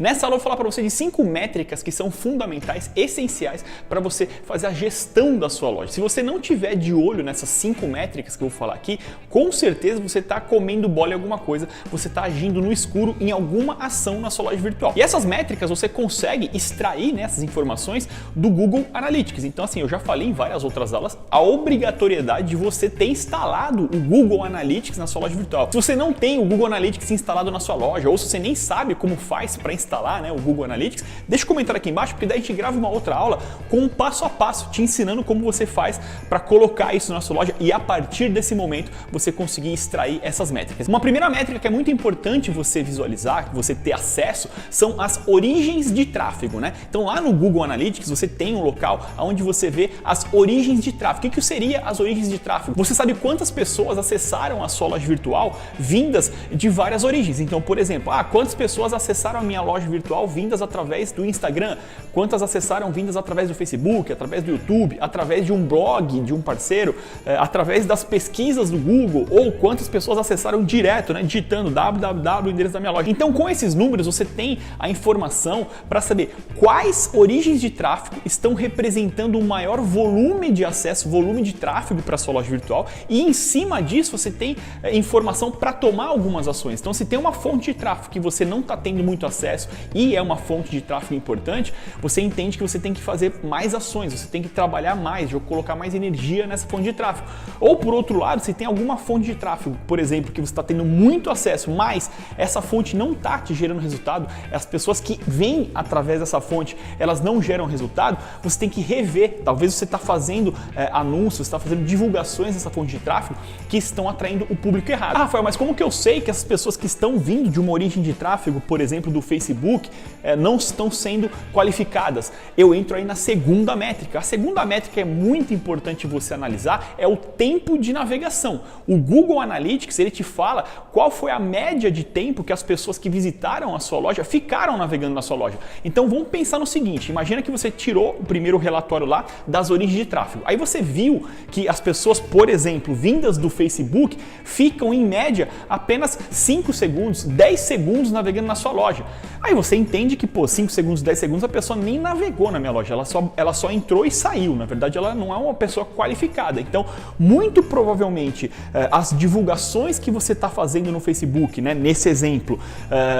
Nessa aula eu vou falar para você de 5 métricas que são fundamentais, essenciais para você fazer a gestão da sua loja. Se você não tiver de olho nessas 5 métricas que eu vou falar aqui, com certeza você está comendo bola em alguma coisa, você está agindo no escuro em alguma ação na sua loja virtual. E essas métricas você consegue extrair essas informações do Google Analytics. Então assim, eu já falei em várias outras aulas, a obrigatoriedade de você ter instalado o Google Analytics na sua loja virtual. Se você não tem o Google Analytics instalado na sua loja, ou se você nem sabe como faz para instalar o Google Analytics, deixa um comentário aqui embaixo, porque daí a gente grava uma outra aula com um passo a passo, te ensinando como você faz para colocar isso na sua loja e a partir desse momento você conseguir extrair essas métricas. Uma primeira métrica que é muito importante você visualizar, que você ter acesso, são as origens de tráfego, né? Então lá no Google Analytics você tem um local onde você vê as origens de tráfego. O que seria as origens de tráfego? Você sabe quantas pessoas acessaram a sua loja virtual vindas de várias origens. Então, por exemplo, quantas pessoas acessaram a minha loja virtual vindas através do Instagram, quantas acessaram vindas através do Facebook, através do YouTube, através de um blog de um parceiro, através das pesquisas do Google, ou quantas pessoas acessaram direto, digitando www, o endereço da minha loja. Então, com esses números, você tem a informação para saber quais origens de tráfego estão representando o maior volume de acesso, volume de tráfego para a sua loja virtual, e em cima disso você tem informação para tomar algumas ações. Então, se tem uma fonte de tráfego que você não está tendo muito acesso e é uma fonte de tráfego importante, você entende que você tem que fazer mais ações, você tem que trabalhar mais, colocar mais energia nessa fonte de tráfego. Ou por outro lado, se tem alguma fonte de tráfego, por exemplo, que você está tendo muito acesso, mas essa fonte não está te gerando resultado, as pessoas que vêm através dessa fonte, elas não geram resultado, você tem que rever. Talvez você está fazendo anúncios, você está fazendo divulgações dessa fonte de tráfego que estão atraindo o público errado. Rafael, mas como que eu sei que essas pessoas que estão vindo de uma origem de tráfego, por exemplo, do Facebook, não estão sendo qualificadas? Eu entro aí na segunda métrica. A segunda métrica é muito importante você analisar, é o tempo de navegação. O Google Analytics, ele te fala qual foi a média de tempo que as pessoas que visitaram a sua loja ficaram navegando na sua loja. Então vamos pensar no seguinte, imagina que você tirou o primeiro relatório lá das origens de tráfego. Aí você viu que as pessoas, por exemplo, vindas do Facebook, ficam em média apenas 5 segundos, 10 segundos navegando na sua loja. Aí você entende que, 5 segundos, 10 segundos, a pessoa nem navegou na minha loja, ela só entrou e saiu. Na verdade, ela não é uma pessoa qualificada. Então, muito provavelmente, as divulgações que você está fazendo no Facebook, nesse exemplo,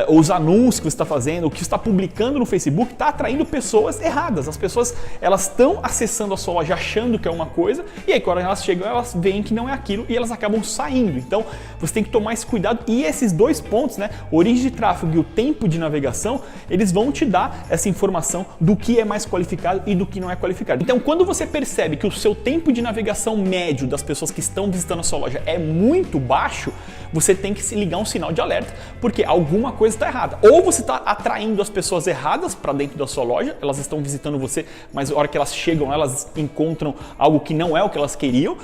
os anúncios que você está fazendo, o que você está publicando no Facebook, está atraindo pessoas erradas. As pessoas, elas estão acessando a sua loja achando que é uma coisa, e aí quando elas chegam, elas veem que não é aquilo e elas acabam saindo. Então, você tem que tomar esse cuidado. E esses dois pontos, origem de tráfego e o tempo de navegação, eles vão te dar essa informação do que é mais qualificado e do que não é qualificado. Então, quando você percebe que o seu tempo de navegação médio das pessoas que estão visitando a sua loja é muito baixo, você tem que se ligar um sinal de alerta, porque alguma coisa está errada. Ou você está atraindo as pessoas erradas para dentro da sua loja, elas estão visitando você, mas na hora que elas chegam, elas encontram algo que não é o que elas queriam,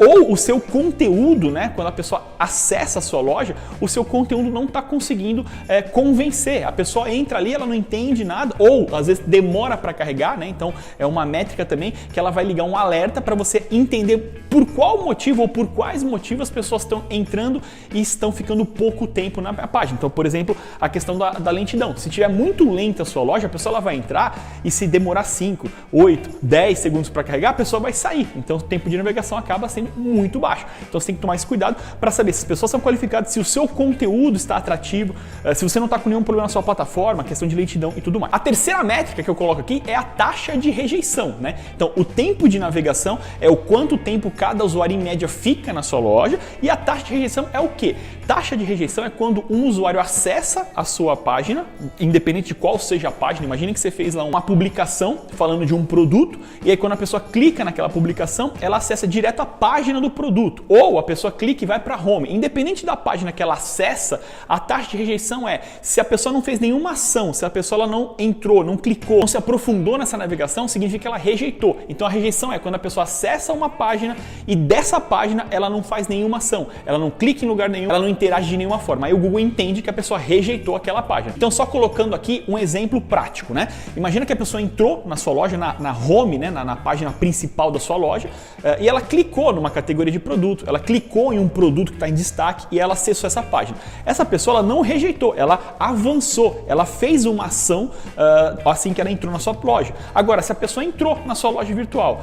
ou o seu conteúdo, quando a pessoa acessa a sua loja, o seu conteúdo não está conseguindo convencer. A pessoa entra ali, ela não entende nada, ou às vezes demora para carregar, Então é uma métrica também que ela vai ligar um alerta para você entender por qual motivo ou por quais motivos as pessoas estão entrando e estão ficando pouco tempo na página. Então, por exemplo, a questão da lentidão. Se tiver muito lenta a sua loja, a pessoa ela vai entrar e se demorar 5, 8, 10 segundos para carregar, a pessoa vai sair. Então o tempo de navegação acaba sendo muito baixo. Então você tem que tomar esse cuidado para saber se as pessoas são qualificadas, se o seu conteúdo está atrativo, se você não está com nenhum problema na sua plataforma, questão de lentidão e tudo mais. A terceira métrica que eu coloco aqui é a taxa de rejeição, Então, o tempo de navegação é o quanto tempo cada usuário em média fica na sua loja, e a taxa de rejeição é o quê? Taxa de rejeição é quando um usuário acessa a sua página, independente de qual seja a página. Imagine que você fez lá uma publicação falando de um produto, e aí quando a pessoa clica naquela publicação, ela acessa direto a página do produto, ou a pessoa clica e vai para home. Independente da página que ela acessa, a taxa de rejeição é se a pessoa não fez nenhuma ação, se a pessoa ela não entrou, não clicou, não se aprofundou nessa navegação, significa que ela rejeitou. Então a rejeição é quando a pessoa acessa uma página e dessa página ela não faz nenhuma ação, ela não clica em lugar nenhum, ela não interage de nenhuma forma. Aí o Google entende que a pessoa rejeitou aquela página. Então, só colocando aqui um exemplo prático, Imagina que a pessoa entrou na sua loja, na home, na página principal da sua loja, e ela clicou numa categoria de produto, ela clicou em um produto que está em destaque e ela acessou essa página. Essa pessoa ela não rejeitou, ela avançou. entrou, ela fez uma ação assim que ela entrou na sua loja. Agora, se a pessoa entrou na sua loja virtual,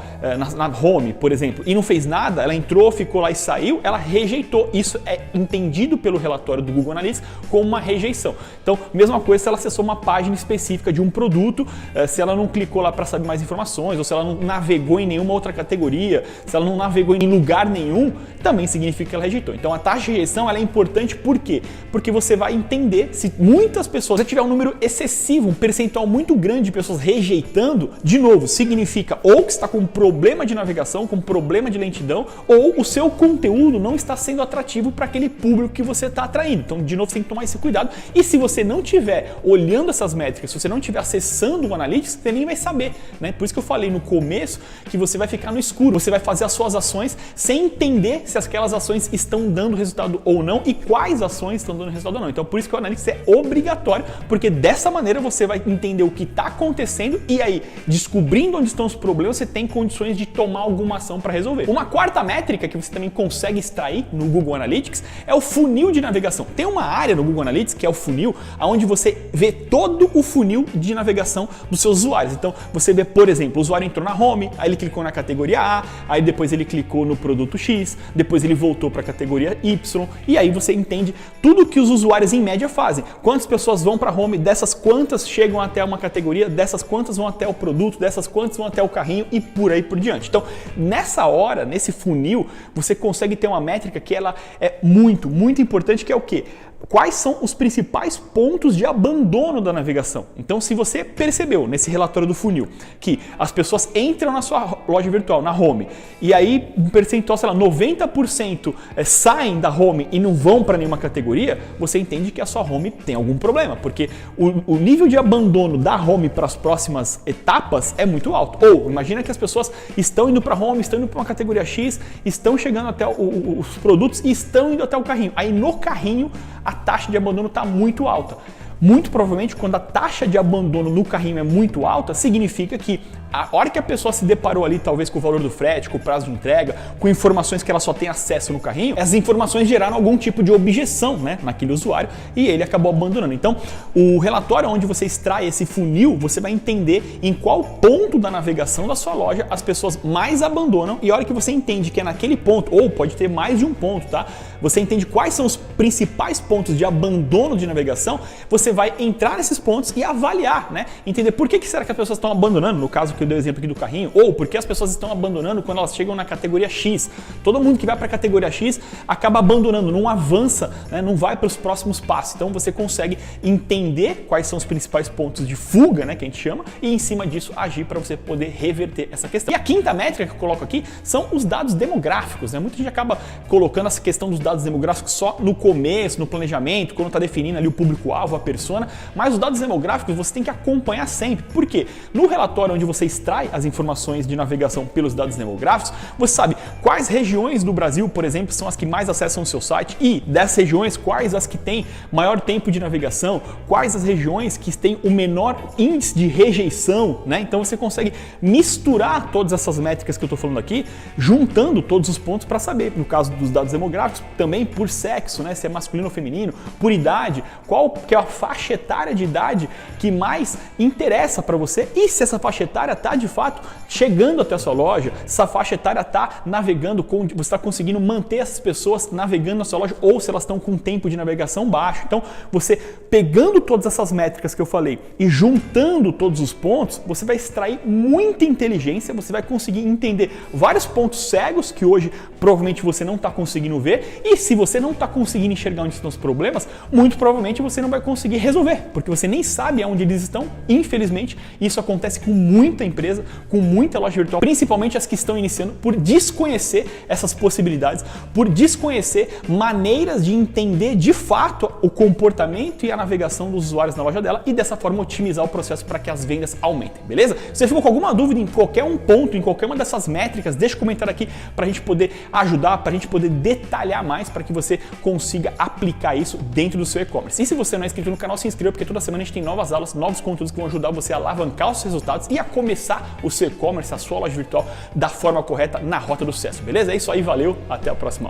na home, por exemplo, e não fez nada, ela entrou, ficou lá e saiu, ela rejeitou. Isso é entendido pelo relatório do Google Analytics como uma rejeição. Então, mesma coisa se ela acessou uma página específica de um produto, se ela não clicou lá para saber mais informações, ou se ela não navegou em nenhuma outra categoria, se ela não navegou em lugar nenhum, também significa que ela rejeitou. Então, a taxa de rejeição ela é importante por quê? Porque você vai entender se muitas pessoas, se tiver um número excessivo, um percentual muito grande de pessoas rejeitando, de novo, significa ou que está com problema de navegação, com problema de lentidão, ou o seu conteúdo não está sendo atrativo para aquele público que você está atraindo. Então, de novo, você tem que tomar esse cuidado. E se você não estiver olhando essas métricas, se você não estiver acessando o Analytics, você nem vai saber, né? Por isso que eu falei no começo que você vai ficar no escuro, você vai fazer as suas ações sem entender se aquelas ações estão dando resultado ou não e quais ações estão dando resultado ou não. Então, por isso que o Analytics é obrigatório, porque dessa maneira você vai entender o que está acontecendo e aí, descobrindo onde estão os problemas, você tem condições de tomar alguma ação para resolver. Uma quarta métrica que você também consegue extrair no Google Analytics é o funil de navegação. Tem uma área no Google Analytics que é o funil, onde você vê todo o funil de navegação dos seus usuários. Então, você vê, por exemplo, o usuário entrou na home, aí ele clicou na categoria A, aí depois ele clicou no produto X, depois ele voltou para a categoria Y, e aí você entende tudo que os usuários em média fazem. Quantas pessoas vão para a home, dessas quantas chegam até uma categoria, dessas quantas vão até o produto, dessas quantas vão até o carrinho e por aí por diante. Então, nessa hora, nesse funil, você consegue ter uma métrica que ela é muito, muito importante, que é o quê? Quais são os principais pontos de abandono da navegação? Então, se você percebeu nesse relatório do funil que as pessoas entram na sua loja virtual, na home, e aí um percentual, sei lá, 90% saem da home e não vão para nenhuma categoria, você entende que a sua home tem algum problema, porque o nível de abandono da home para as próximas etapas é muito alto. Ou, imagina que as pessoas estão indo para a home, estão indo para uma categoria X, estão chegando até os produtos e estão indo até o carrinho. Aí no carrinho, a taxa de abandono está muito alta. Muito provavelmente, quando a taxa de abandono no carrinho é muito alta, significa que a hora que a pessoa se deparou ali, talvez com o valor do frete, com o prazo de entrega, com informações que ela só tem acesso no carrinho, essas informações geraram algum tipo de objeção, né, naquele usuário e ele acabou abandonando. Então, o relatório onde você extrai esse funil, você vai entender em qual ponto da navegação da sua loja as pessoas mais abandonam e a hora que você entende que é naquele ponto, ou pode ter mais de um ponto, tá? Você entende quais são os principais pontos de abandono de navegação, você vai entrar nesses pontos e avaliar, né? Entender por que será que as pessoas estão abandonando, no caso que eu dei o exemplo aqui do carrinho, ou por que as pessoas estão abandonando quando elas chegam na categoria X. Todo mundo que vai para a categoria X acaba abandonando, não avança, né? Não vai para os próximos passos. Então você consegue entender quais são os principais pontos de fuga, né, que a gente chama, e em cima disso agir para você poder reverter essa questão. E a quinta métrica que eu coloco aqui são os dados demográficos, né? Muita gente acaba colocando essa questão dos dados demográficos só no começo, no planejamento, quando está definindo ali o público-alvo, a persona, mas os dados demográficos você tem que acompanhar sempre. Por quê? No relatório onde você extrai as informações de navegação pelos dados demográficos, você sabe quais regiões do Brasil, por exemplo, são as que mais acessam o seu site e dessas regiões, quais as que têm maior tempo de navegação, quais as regiões que têm o menor índice de rejeição, né? Então você consegue misturar todas essas métricas que eu estou falando aqui, juntando todos os pontos para saber, no caso dos dados demográficos, também por sexo, né? Se é masculino ou feminino, por idade, qual que é a faixa etária de idade que mais interessa para você e se essa faixa etária está de fato chegando até a sua loja, se essa faixa etária está navegando, você está conseguindo manter essas pessoas navegando na sua loja ou se elas estão com um tempo de navegação baixo. Então, você pegando todas essas métricas que eu falei e juntando todos os pontos, você vai extrair muita inteligência, você vai conseguir entender vários pontos cegos que hoje provavelmente você não está conseguindo ver e se você não está conseguindo enxergar onde estão os problemas, muito provavelmente você não vai conseguir resolver, porque você nem sabe aonde eles estão. Infelizmente, isso acontece com muita empresa, com muita loja virtual, principalmente as que estão iniciando, por desconhecer essas possibilidades, por desconhecer maneiras de entender de fato o comportamento e a navegação dos usuários na loja dela e dessa forma otimizar o processo para que as vendas aumentem, beleza? Se você ficou com alguma dúvida em qualquer um ponto, em qualquer uma dessas métricas, deixa um comentário aqui para a gente poder ajudar, para a gente poder detalhar mais para que você consiga aplicar isso dentro do seu e-commerce. E se você não é inscrito no canal, se inscreva, porque toda semana a gente tem novas aulas, novos conteúdos que vão ajudar você a alavancar os resultados e a começar o seu e-commerce, a sua loja virtual da forma correta, na rota do sucesso, beleza? É isso aí, valeu, até a próxima aula.